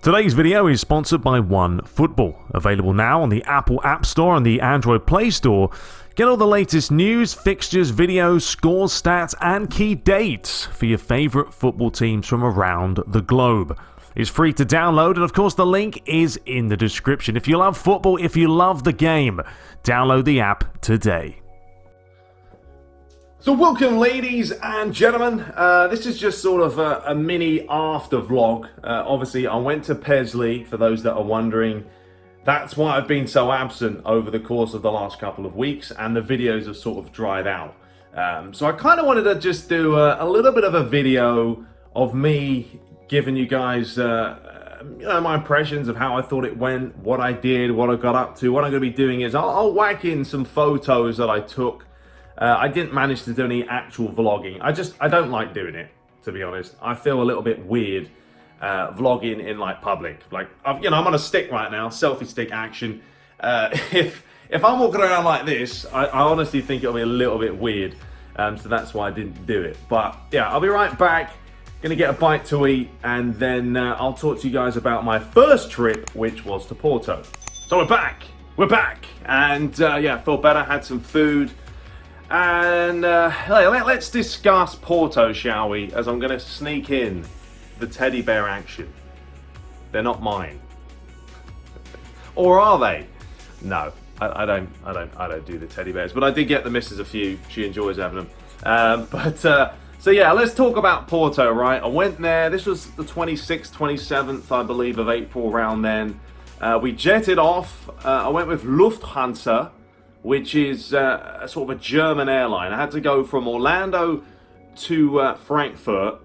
Today's video is sponsored by OneFootball, available now on the Apple App Store and the Android Play Store. Get all the latest news, fixtures, videos, scores, stats, and key dates for your favorite football teams from around the globe. It's free to download, and of course the link is in the description. If you love football, if you love the game, download the app today. So welcome, ladies and gentlemen. This is just sort of a mini after vlog. Obviously, I went to PES League, for those that are wondering. That's why I've been so absent over the course of the last couple of weeks, and the videos have sort of dried out. So I kind of wanted to just do a little bit of a video of me giving you guys my impressions of how I thought it went, what I did, what I got up to. What I'm going to be doing is I'll whack in some photos that I took. I didn't manage to do any actual vlogging. I don't like doing it, to be honest. I feel a little bit weird vlogging in like public. Like, I'm on a stick right now, selfie stick action. If I'm walking around like this, I honestly think it'll be a little bit weird. So that's why I didn't do it. But yeah, I'll be right back. Gonna get a bite to eat, and then I'll talk to you guys about my first trip, which was to Porto. So we're back, and yeah, I feel better. Had some food. And let's discuss Porto, shall we? As I'm going to sneak in the teddy bear action. They're not mine, or are they? No, I don't do the teddy bears. But I did get the missus a few. She enjoys having them. So yeah, let's talk about Porto. Right, I went there. This was the 26th, 27th, I believe, of April. Around then, we jetted off. I went with Lufthansa, which is a sort of a German airline. I had to go from Orlando to Frankfurt.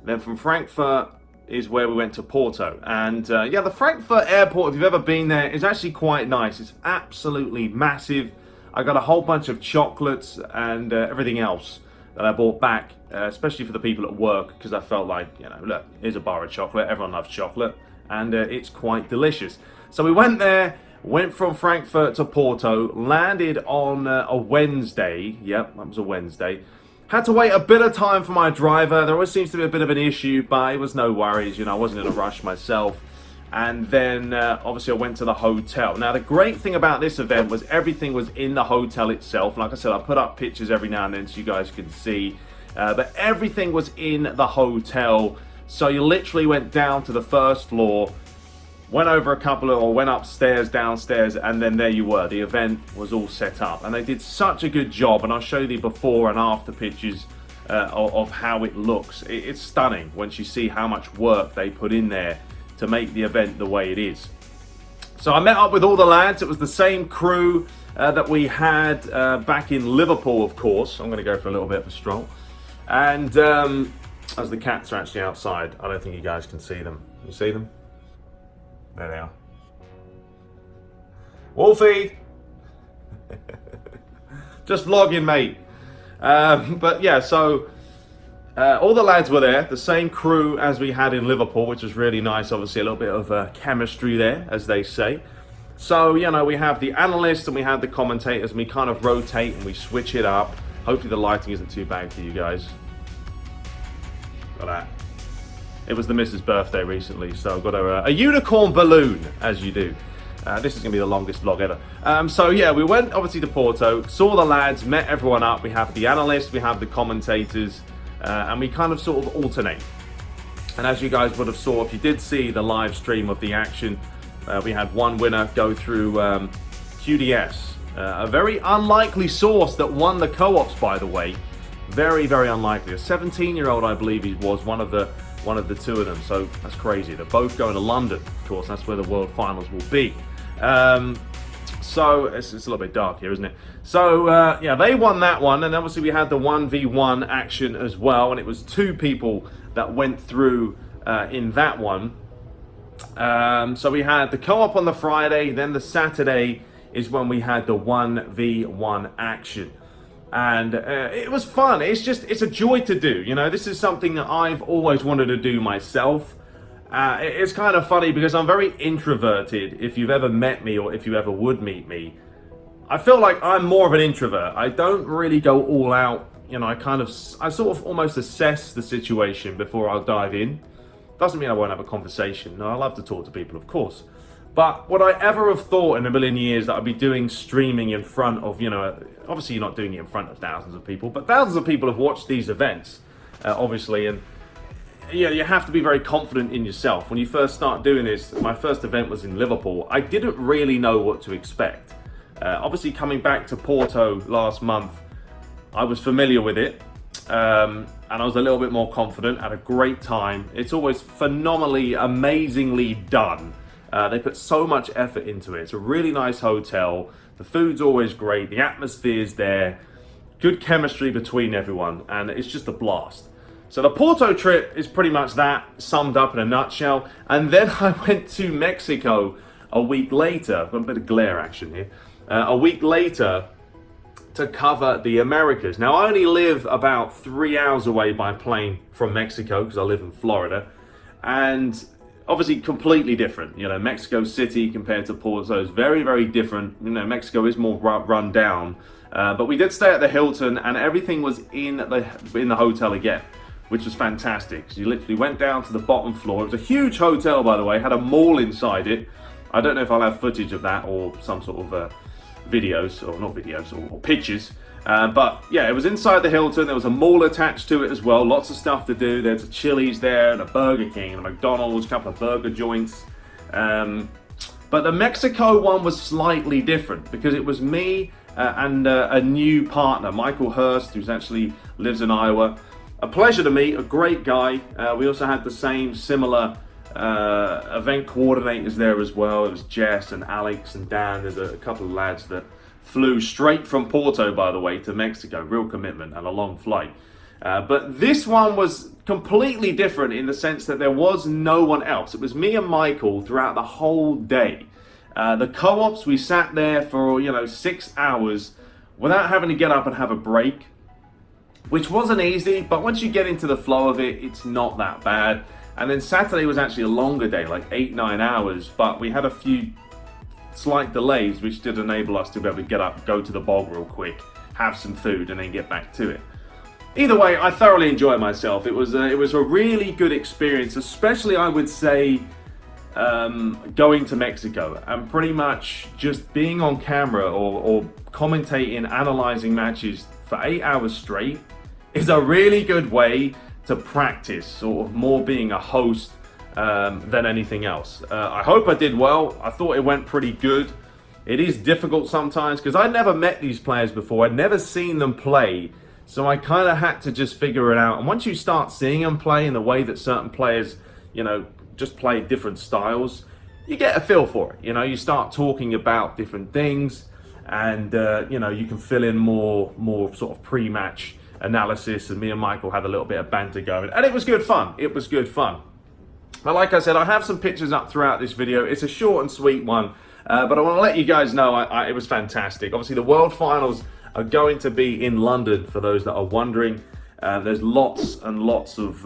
Then from Frankfurt is where we went to Porto. And yeah, the Frankfurt airport, if you've ever been there, is actually quite nice. It's absolutely massive. I got a whole bunch of chocolates and everything else that I bought back, especially for the people at work, because I felt like, look, here's a bar of chocolate. Everyone loves chocolate, and it's quite delicious. So we went there. Went from Frankfurt to Porto, landed on a Wednesday. Yep, that was a Wednesday. Had to wait a bit of time for my driver. There always seems to be a bit of an issue, but it was no worries. I wasn't in a rush myself. And then, obviously, I went to the hotel. Now, the great thing about this event was everything was in the hotel itself. Like I said, I put up pictures every now and then so you guys could see. But everything was in the hotel. So you literally went down to the first floor, went upstairs, downstairs, and then there you were. The event was all set up, and they did such a good job. And I'll show you the before and after pictures of how it looks. It's stunning once you see how much work they put in there to make the event the way it is. So I met up with all the lads. It was the same crew that we had back in Liverpool, of course. I'm going to go for a little bit of a stroll. And as the cats are actually outside, I don't think you guys can see them. You see them? There they are. Wolfie! Just vlogging, mate. But yeah, so all the lads were there, the same crew as we had in Liverpool, which was really nice. Obviously, a little bit of chemistry there, as they say. So, we have the analysts and we have the commentators, and we kind of rotate and we switch it up. Hopefully the lighting isn't too bad for you guys. Got that. It was the missus' birthday recently, so I've got a unicorn balloon, as you do. This is going to be the longest vlog ever. So yeah, we went obviously to Porto, saw the lads, met everyone up. We have the analysts, we have the commentators, and we kind of sort of alternate. And as you guys would have saw, if you did see the live stream of the action, we had one winner go through QDS. A very unlikely source that won the co-ops, by the way. Very, very unlikely. A 17-year-old, I believe he was, one of the two of them. So that's crazy. They're both going to London, of course. That's where the World Finals will be. So it's a little bit dark here, isn't it? So yeah, they won that one, and obviously we had the 1v1 action as well, and it was two people that went through in that one. So we had the co-op on the Friday, then the Saturday is when we had the 1v1 action. And it was fun. It's a joy to do. This is something that I've always wanted to do myself. It's kind of funny because I'm very introverted. If you've ever met me, or if you ever would meet me, I feel like I'm more of an introvert. I don't really go all out. I sort of almost assess the situation before I'll dive in. Doesn't mean I won't have a conversation. No, I love to talk to people, of course. But would I ever have thought in a million years that I'd be doing streaming in front of, obviously you're not doing it in front of thousands of people, but thousands of people have watched these events, obviously, and you have to be very confident in yourself. When you first start doing this, my first event was in Liverpool. I didn't really know what to expect. Obviously, coming back to Porto last month, I was familiar with it. And I was a little bit more confident, had a great time. It's always phenomenally, amazingly done. They put so much effort into it. It's a really nice hotel. The food's always great. The atmosphere's there. Good chemistry between everyone. And it's just a blast. So the Porto trip is pretty much that, summed up in a nutshell. And then I went to Mexico a week later. I've got a bit of glare action here. A week later, to cover the Americas. Now, I only live about 3 hours away by plane from Mexico because I live in Florida, and obviously completely different. Mexico City compared to Porto is very, very different. Mexico is more run down, but we did stay at the Hilton, and everything was in the hotel again, which was fantastic. So you literally went down to the bottom floor. It was a huge hotel, by the way, had a mall inside it. I don't know if I'll have footage of that or some sort of videos, or not videos, or pictures. But yeah, it was inside the Hilton. There was a mall attached to it as well. Lots of stuff to do. There's a Chili's there, and a Burger King, and a McDonald's, a couple of burger joints. But the Mexico one was slightly different because it was me and a new partner, Michael Hurst, who's actually lives in Iowa. A pleasure to meet, a great guy. We also had the same similar event coordinators there as well. It was Jess and Alex and Dan. There's a couple of lads that flew straight from Porto, by the way, to Mexico. Real commitment and a long flight. But this one was completely different in the sense that there was no one else. It was me and Michael throughout the whole day. The co-ops, we sat there for 6 hours without having to get up and have a break, which wasn't easy, but once you get into the flow of it, it's not that bad. And then Saturday was actually a longer day, like 8-9 hours, but we had a few slight delays, which did enable us to be able to get up, go to the bog real quick, have some food, and then get back to it. Either way, I thoroughly enjoyed myself. It was a really good experience, especially I would say going to Mexico and pretty much just being on camera or commentating, analyzing matches for 8 hours straight is a really good way to practice, sort of more being a host than anything else. I hope I did well. I thought it went pretty good. It is difficult sometimes because I'd never met these players before. I'd never seen them play. So I kind of had to just figure it out. And once you start seeing them play in the way that certain players, just play different styles, you get a feel for it. You start talking about different things, and you can fill in more sort of pre-match analysis. And me and Michael had a little bit of banter going, and it was good fun. It was good fun. But like I said, I have some pictures up throughout this video. It's a short and sweet one, but I want to let you guys know it was fantastic. Obviously, the World Finals are going to be in London, for those that are wondering. There's lots and lots of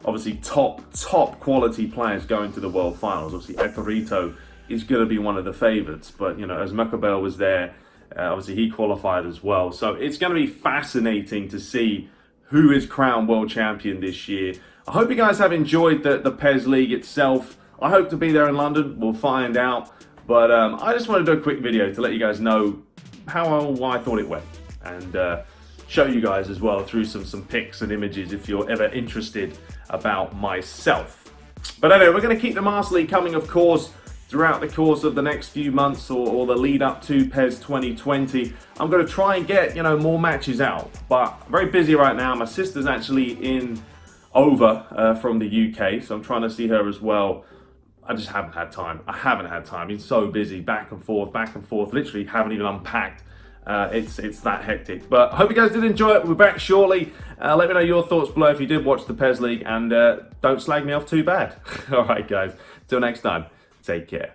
obviously top quality players going to the World Finals. Obviously, Eperito is going to be one of the favourites, but as Mukabel was there, obviously he qualified as well. So it's going to be fascinating to see who is crowned world champion this year. I hope you guys have enjoyed the PES League itself. I hope to be there in London. We'll find out. But I just wanted to do a quick video to let you guys know how I thought it went, and show you guys as well through some pics and images if you're ever interested about myself. But anyway, we're going to keep the Master League coming, of course, throughout the course of the next few months or the lead up to PES 2020. I'm going to try and get more matches out, but I'm very busy right now. My sister's actually over from the UK, so I'm trying to see her as well. I just haven't had time. I haven't had time. Been so busy, back and forth. Literally haven't even unpacked. It's that hectic. But I hope you guys did enjoy it. We'll be back shortly. Let me know your thoughts below if you did watch the PES League, and don't slag me off too bad. All right, guys. Till next time. Take care.